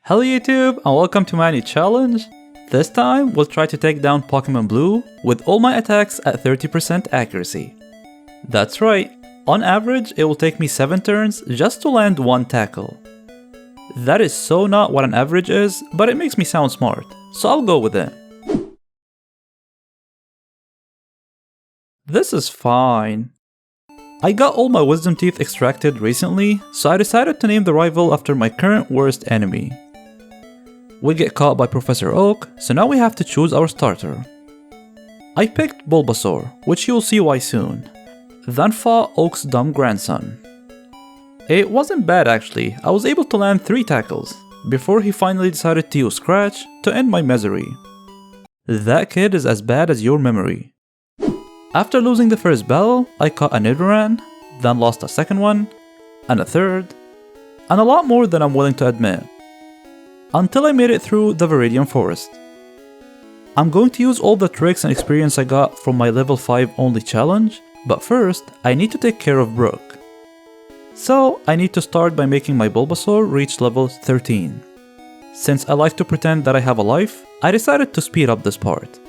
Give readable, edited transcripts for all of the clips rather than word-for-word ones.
Hello YouTube and welcome to my new challenge. This time we'll try to take down Pokemon Blue with all my attacks at 30% accuracy. That's right, on average it will take me 7 turns just to land one tackle. That is so not what an average is, but it makes me sound smart, so I'll go with it. This is fine. I got all my wisdom teeth extracted recently, so I decided to name the rival after my current worst enemy. We get caught by Professor Oak, so now we have to choose our starter. I picked Bulbasaur, which you'll see why soon, then fought Oak's dumb grandson. It wasn't bad actually, I was able to land 3 tackles, before he finally decided to use Scratch to end my misery. That kid is as bad as your memory. After losing the first battle, I caught a Nidoran, then lost a second one, and a third, and a lot more than I'm willing to admit. Until I made it through the Viridian Forest. I'm going to use all the tricks and experience I got from my level 5 only challenge, but first, I need to take care of Brooke. So, I need to start by making my Bulbasaur reach level 13. Since I like to pretend that I have a life, I decided to speed up this part.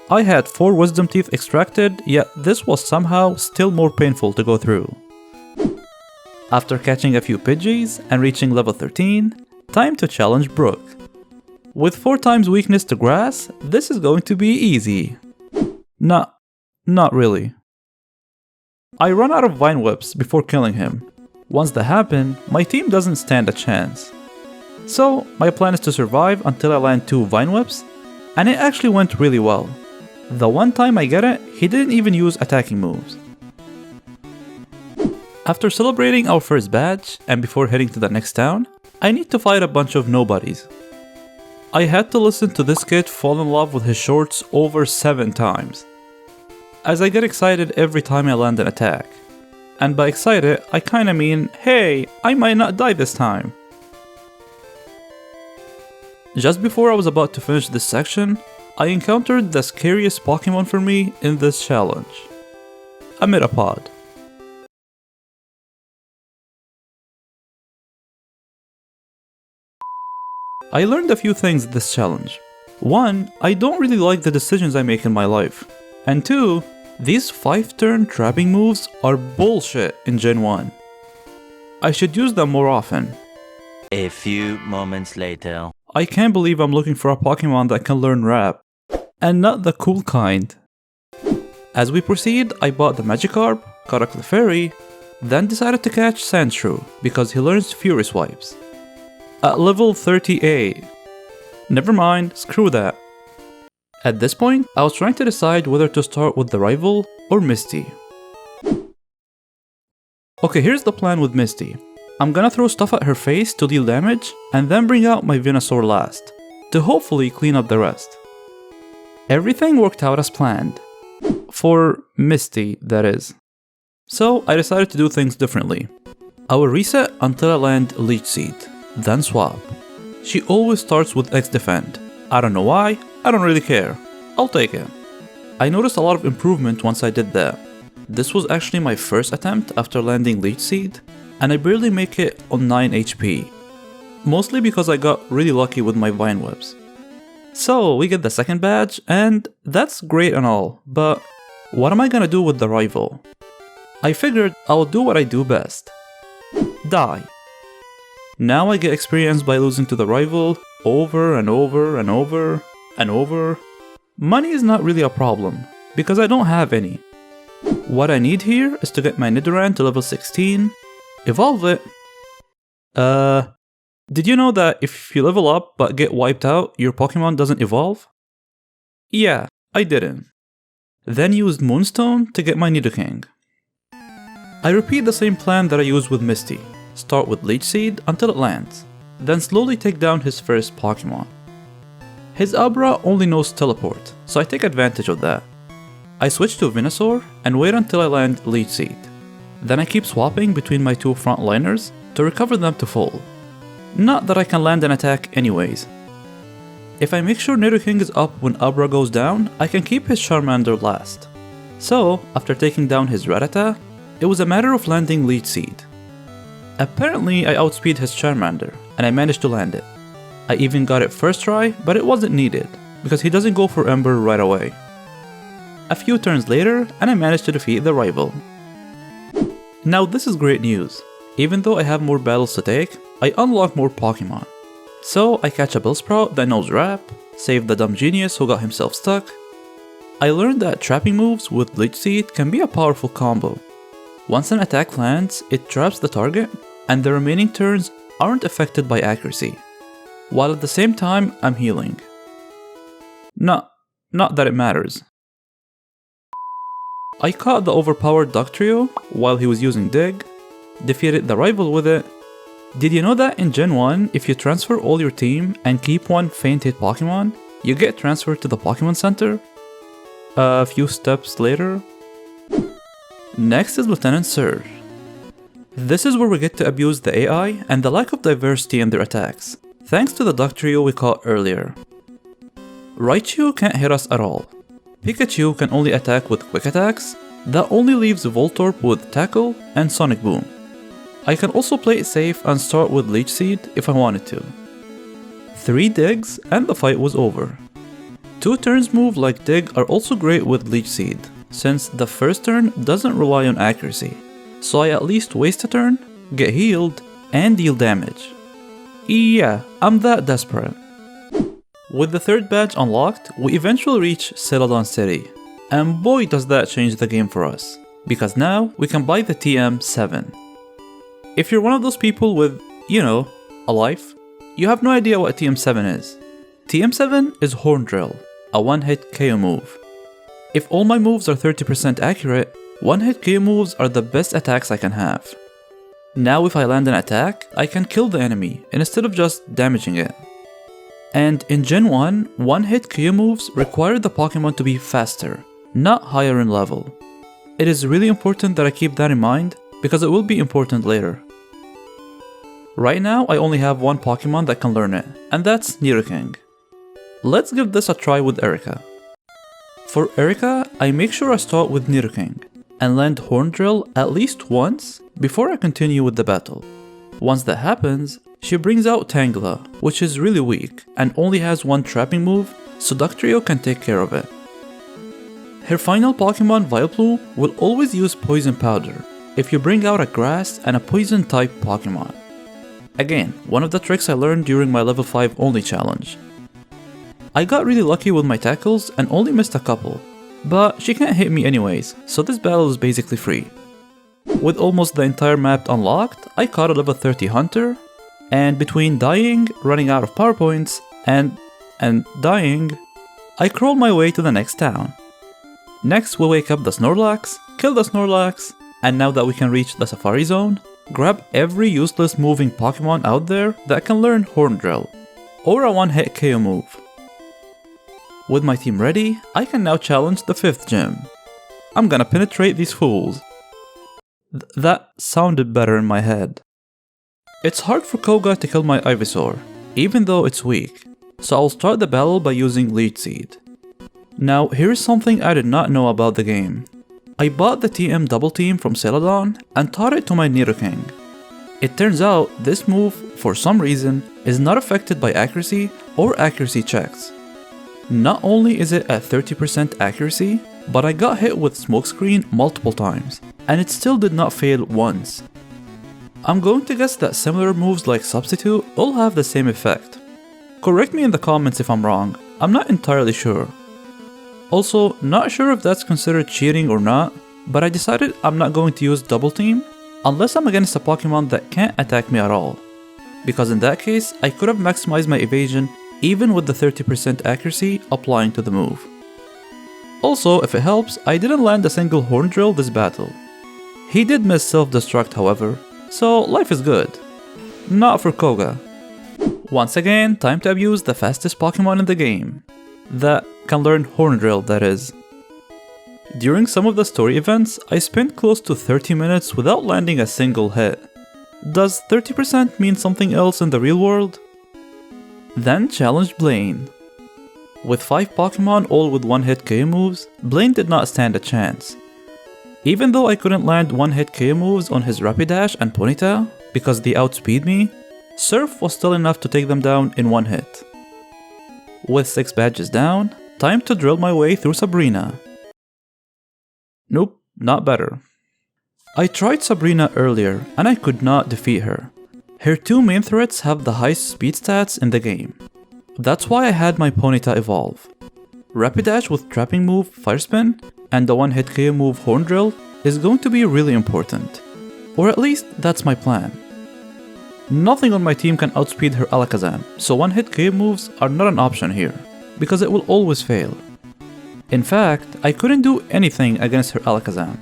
I had 4 wisdom teeth extracted, yet this was somehow still more painful to go through. After catching a few Pidgeys and reaching level 13, time to challenge Brooke. With 4 times weakness to grass, this is going to be easy. Not really. I run out of Vine Whips before killing him. Once that happens, my team doesn't stand a chance. So, my plan is to survive until I land 2 Vine Whips, and it actually went really well. The one time I get it, he didn't even use attacking moves. After celebrating our first badge, and before heading to the next town, I need to fight a bunch of nobodies. I had to listen to this kid fall in love with his shorts over 7 times. As I get excited every time I land an attack. And by excited, I kinda mean, hey, I might not die this time. Just before I was about to finish this section, I encountered the scariest Pokemon for me in this challenge. A Metapod. I learned a few things in this challenge. 1. I don't really like the decisions I make in my life. And 2. These 5-turn trapping moves are bullshit in Gen 1. I should use them more often. A few moments later. I can't believe I'm looking for a Pokemon that can learn Rap. And not the cool kind. As we proceed, I bought the Magikarp, caught a Clefairy, then decided to catch Sandshrew because he learns Fury Swipes. At level 38. Never mind, screw that. At this point, I was trying to decide whether to start with the rival or Misty. Okay, here's the plan with Misty. I'm gonna throw stuff at her face to deal damage, and then bring out my Venusaur last, to hopefully clean up the rest. Everything worked out as planned. For Misty, that is. So I decided to do things differently. I will reset until I land Leech Seed, then swap. She always starts with X Defend. I don't know why, I don't really care. I'll take it. I noticed a lot of improvement once I did that. This was actually my first attempt after landing Leech Seed, and I barely make it on 9 HP. Mostly because I got really lucky with my Vine Whips. So we get the second badge, and that's great and all, but what am I gonna do with the rival? I figured I'll do what I do best. Die. Now I get experience by losing to the rival over and over and over and over. Money is not really a problem, because I don't have any. What I need here is to get my Nidoran to level 16, evolve it. Did you know that if you level up but get wiped out, your Pokemon doesn't evolve? Yeah, I didn't. Then used Moonstone to get my Nidoking. I repeat the same plan that I used with Misty. Start with Leech Seed until it lands, then slowly take down his first Pokemon. His Abra only knows Teleport, so I take advantage of that. I switch to Venusaur and wait until I land Leech Seed. Then I keep swapping between my 2 frontliners to recover them to full. Not that I can land an attack anyways. If I make sure Nidoking is up when Abra goes down, I can keep his Charmander last. So, after taking down his Rattata, it was a matter of landing Leech Seed. Apparently I outspeed his Charmander, and I managed to land it. I even got it first try, but it wasn't needed, because he doesn't go for Ember right away. A few turns later, and I managed to defeat the rival. Now this is great news. Even though I have more battles to take, I unlock more Pokemon. So I catch a Bellsprout that knows Rap, save the dumb genius who got himself stuck. I learned that trapping moves with Leech Seed can be a powerful combo. Once an attack lands, it traps the target, and the remaining turns aren't affected by accuracy, while at the same time I'm healing. Not that it matters. I caught the overpowered Dugtrio while he was using Dig, defeated the rival with it. Did you know that in Gen 1, if you transfer all your team and keep one faint-hit Pokemon, you get transferred to the Pokemon Center? A few steps later. Next is Lieutenant Surge. This is where we get to abuse the AI and the lack of diversity in their attacks, thanks to the Dugtrio we caught earlier. Raichu can't hit us at all. Pikachu can only attack with quick attacks, that only leaves Voltorb with Tackle and Sonic Boom. I can also play it safe and start with Leech Seed if I wanted to. 3 digs and the fight was over. 2 turns move like Dig are also great with Leech Seed, since the first turn doesn't rely on accuracy, so I at least waste a turn, get healed, and deal damage. Yeah, I'm that desperate. With the 3rd badge unlocked, we eventually reach Celadon City, and boy does that change the game for us, because now we can buy the TM7. If you're one of those people with, a life, you have no idea what TM7 is. TM7 is Horn Drill, a one-hit KO move. If all my moves are 30% accurate, one-hit KO moves are the best attacks I can have. Now if I land an attack, I can kill the enemy instead of just damaging it. And in Gen 1, one-hit KO moves require the Pokemon to be faster, not higher in level. It is really important that I keep that in mind, because it will be important later. Right now, I only have one Pokemon that can learn it, and that's Nidoking. Let's give this a try with Erica. For Erica, I make sure I start with Nidoking, and land Horn Drill at least once before I continue with the battle. Once that happens, she brings out Tangela, which is really weak and only has one trapping move, so Dugtrio can take care of it. Her final Pokemon, Vileplume, will always use Poison Powder if you bring out a Grass and a Poison-type Pokemon. Again, one of the tricks I learned during my level 5 only challenge. I got really lucky with my tackles and only missed a couple, but she can't hit me anyways, so this battle is basically free. With almost the entire map unlocked, I caught a level 30 Hunter, and between dying, running out of power points, and dying, I crawl my way to the next town. Next we'll wake up the Snorlax, kill the Snorlax, and now that we can reach the Safari Zone, grab every useless moving Pokemon out there that can learn Horn Drill, or a one-hit KO move. With my team ready, I can now challenge the 5th gym. I'm gonna penetrate these fools. That sounded better in my head. It's hard for Koga to kill my Ivysaur, even though it's weak, so I'll start the battle by using Leech Seed. Now here's something I did not know about the game. I bought the TM Double Team from Celadon and taught it to my Nidoking. It turns out this move, for some reason, is not affected by accuracy or accuracy checks. Not only is it at 30% accuracy, but I got hit with Smokescreen multiple times, and it still did not fail once. I'm going to guess that similar moves like Substitute all have the same effect. Correct me in the comments if I'm wrong, I'm not entirely sure. Also, not sure if that's considered cheating or not, but I decided I'm not going to use Double Team unless I'm against a Pokemon that can't attack me at all, because in that case I could have maximized my evasion even with the 30% accuracy applying to the move. Also, if it helps, I didn't land a single Horn Drill this battle. He did miss self-destruct however, so life is good. Not for Koga. Once again, time to abuse the fastest Pokemon in the game. That can learn Horn Drill, that is. During some of the story events, I spent close to 30 minutes without landing a single hit. Does 30% mean something else in the real world? Then challenged Blaine. With 5 Pokemon all with one-hit KO moves, Blaine did not stand a chance. Even though I couldn't land one-hit KO moves on his Rapidash and Ponyta because they outspeed me, Surf was still enough to take them down in one hit. With 6 badges down, time to drill my way through Sabrina. Nope, not better. I tried Sabrina earlier and I could not defeat her. Her 2 main threats have the highest speed stats in the game. That's why I had my Ponyta evolve. Rapidash with trapping move Fire Spin and the one-hit KO move Horn Drill is going to be really important. Or at least that's my plan. Nothing on my team can outspeed her Alakazam, so one-hit KO moves are not an option here, because it will always fail. In fact, I couldn't do anything against her Alakazam.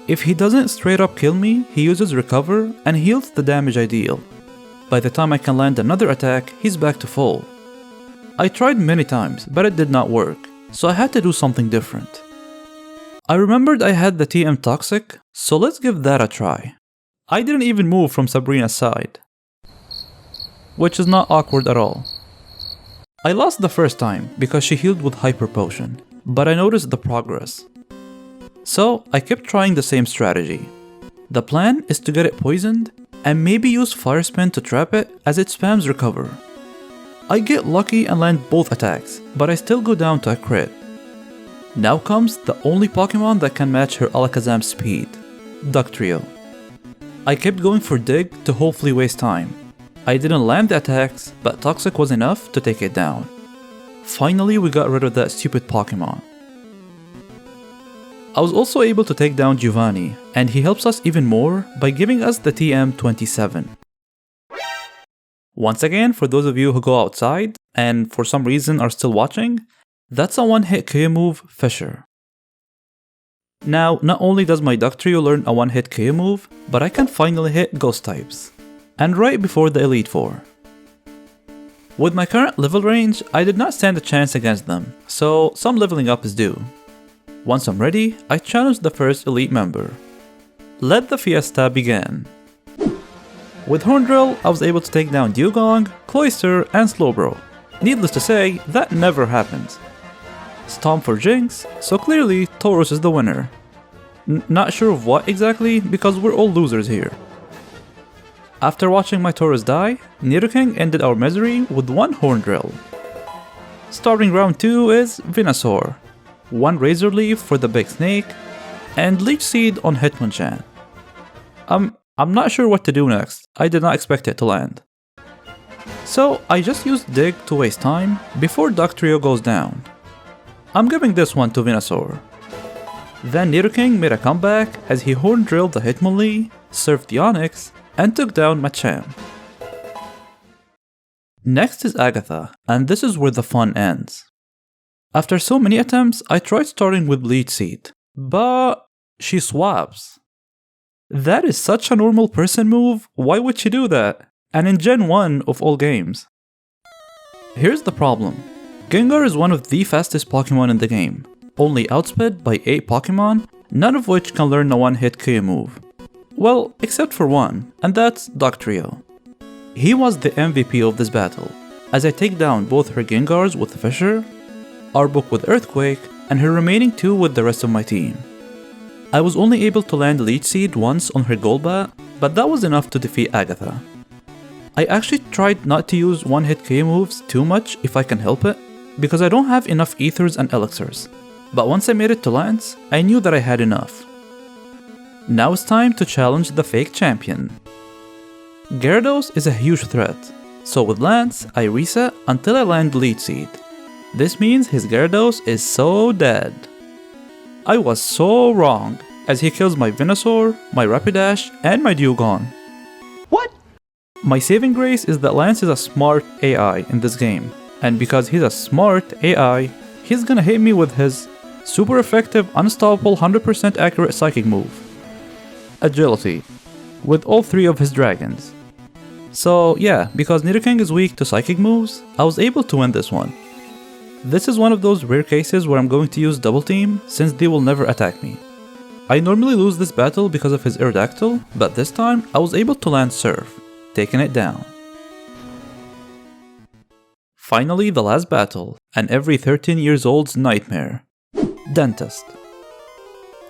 If he doesn't straight up kill me, he uses Recover and heals the damage I deal. By the time I can land another attack, he's back to full. I tried many times, but it did not work, so I had to do something different. I remembered I had the TM Toxic, so let's give that a try. I didn't even move from Sabrina's side, which is not awkward at all. I lost the first time because she healed with Hyper Potion, but I noticed the progress. So I kept trying the same strategy. The plan is to get it poisoned and maybe use Fire Spin to trap it as it spams Recover. I get lucky and land both attacks, but I still go down to a crit. Now comes the only Pokemon that can match her Alakazam's speed, Dugtrio. I kept going for Dig to hopefully waste time. I didn't land the attacks, but Toxic was enough to take it down. Finally, we got rid of that stupid Pokemon. I was also able to take down Giovanni, and he helps us even more by giving us the TM27. Once again, for those of you who go outside, and for some reason are still watching, that's a one-hit KO move, Fissure. Now, not only does my Dugtrio learn a one-hit KO move, but I can finally hit Ghost types, and right before the Elite Four. With my current level range, I did not stand a chance against them, so some leveling up is due. Once I'm ready, I challenge the first Elite member. Let the fiesta begin. With Horn Drill, I was able to take down Dewgong, Cloyster, and Slowbro. Needless to say, that never happens. Stomp for Jinx, so clearly Tauros is the winner. Not sure of what exactly, because we're all losers here. After watching my Tauros die, Nidoking ended our misery with one Horn Drill. Starting round 2 is Venusaur, one Razor Leaf for the big snake, and Leech Seed on Hitmonchan. I'm not sure what to do next, I did not expect it to land. So I just used Dig to waste time before Dugtrio goes down. I'm giving this one to Venusaur. Then Nidoking made a comeback as he Horn Drilled the Hitmonlee, surfed the Onix, and took down Machamp. Next is Agatha, and this is where the fun ends. After so many attempts, I tried starting with Leech Seed, but she swaps. That is such a normal person move, why would she do that? And in Gen 1 of all games. Here's the problem. Gengar is one of the fastest Pokemon in the game, only outsped by 8 Pokemon, none of which can learn a one-hit KO move. Well, except for one, and that's Dugtrio. He was the MVP of this battle, as I take down both her Gengars with Fissure, Arbok with Earthquake, and her remaining 2 with the rest of my team. I was only able to land Leech Seed once on her Golbat, but that was enough to defeat Agatha. I actually tried not to use one-hit KO moves too much if I can help it, because I don't have enough Ethers and Elixirs, but once I made it to Lance, I knew that I had enough. Now it's time to challenge the fake champion. Gyarados is a huge threat, so with Lance, I reset until I land Leech Seed. This means his Gyarados is so dead. I was so wrong, as he kills my Venusaur, my Rapidash, and my Dewgong. What? My saving grace is that Lance is a smart AI in this game, and because he's a smart AI, he's gonna hit me with his super effective, unstoppable, 100% accurate Psychic move, Agility, with all 3 of his dragons. So yeah, because Nidoking is weak to Psychic moves, I was able to win this one. This is one of those rare cases where I'm going to use Double Team, since they will never attack me. I normally lose this battle because of his Aerodactyl, but this time I was able to land Surf, taking it down. Finally, the last battle, and every 13 years old's nightmare. Dentist.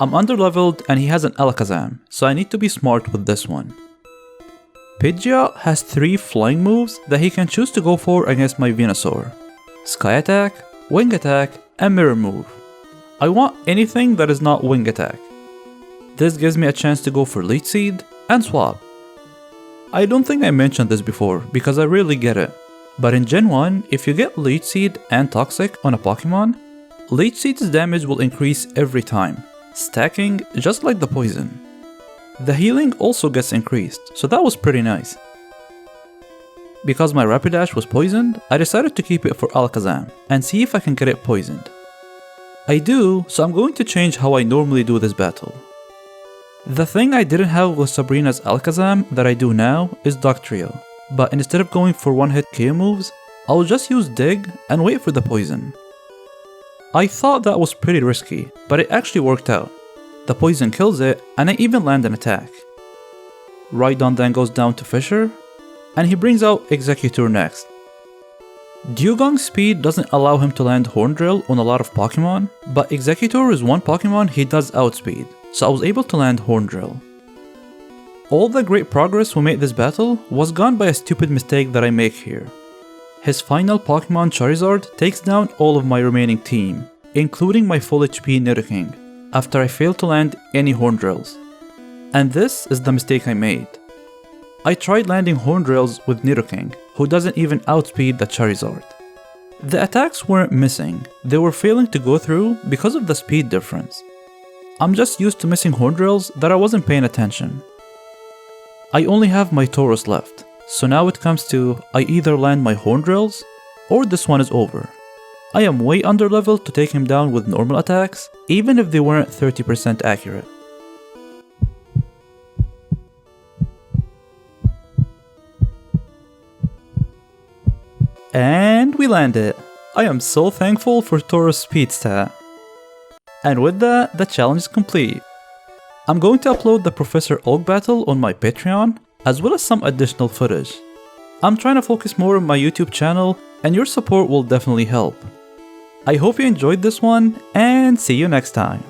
I'm underleveled and he has an Alakazam, so I need to be smart with this one. Pidgeot has 3 flying moves that he can choose to go for against my Venusaur: Sky Attack, Wing Attack, and Mirror Move. I want anything that is not Wing Attack. This gives me a chance to go for Leech Seed and Swap. I don't think I mentioned this before because I rarely get it, but in Gen 1, if you get Leech Seed and Toxic on a Pokemon, Leech Seed's damage will increase every time, stacking just like the poison. The healing also gets increased, so that was pretty nice. Because my Rapidash was poisoned, I decided to keep it for Alakazam and see if I can get it poisoned. I do, so I'm going to change how I normally do this battle. The thing I didn't have with Sabrina's Alakazam that I do now is Dugtrio, but instead of going for one-hit KO moves, I'll just use Dig and wait for the poison. I thought that was pretty risky, but it actually worked out. The poison kills it, and I even land an attack. Rhydon then goes down to Fissure, and he brings out Executor next. Dewgong's speed doesn't allow him to land Horn Drill on a lot of Pokemon, but Executor is one Pokemon he does outspeed, so I was able to land Horn Drill. All the great progress we made this battle was gone by a stupid mistake that I make here. His final Pokemon Charizard takes down all of my remaining team, including my full HP Nidoking, after I failed to land any Horn Drills. And this is the mistake I made. I tried landing Horn Drills with Nidoking, who doesn't even outspeed the Charizard. The attacks weren't missing, they were failing to go through because of the speed difference. I'm just used to missing Horn Drills that I wasn't paying attention. I only have my Tauros left, so now it comes to I either land my Horn Drills or this one is over. I am way under level to take him down with normal attacks, even if they weren't 30% accurate. And we landed! I am so thankful for Tauros' speed stat. And with that, the challenge is complete. I'm going to upload the Professor Oak battle on my Patreon, as well as some additional footage. I'm trying to focus more on my YouTube channel, and your support will definitely help. I hope you enjoyed this one, and see you next time.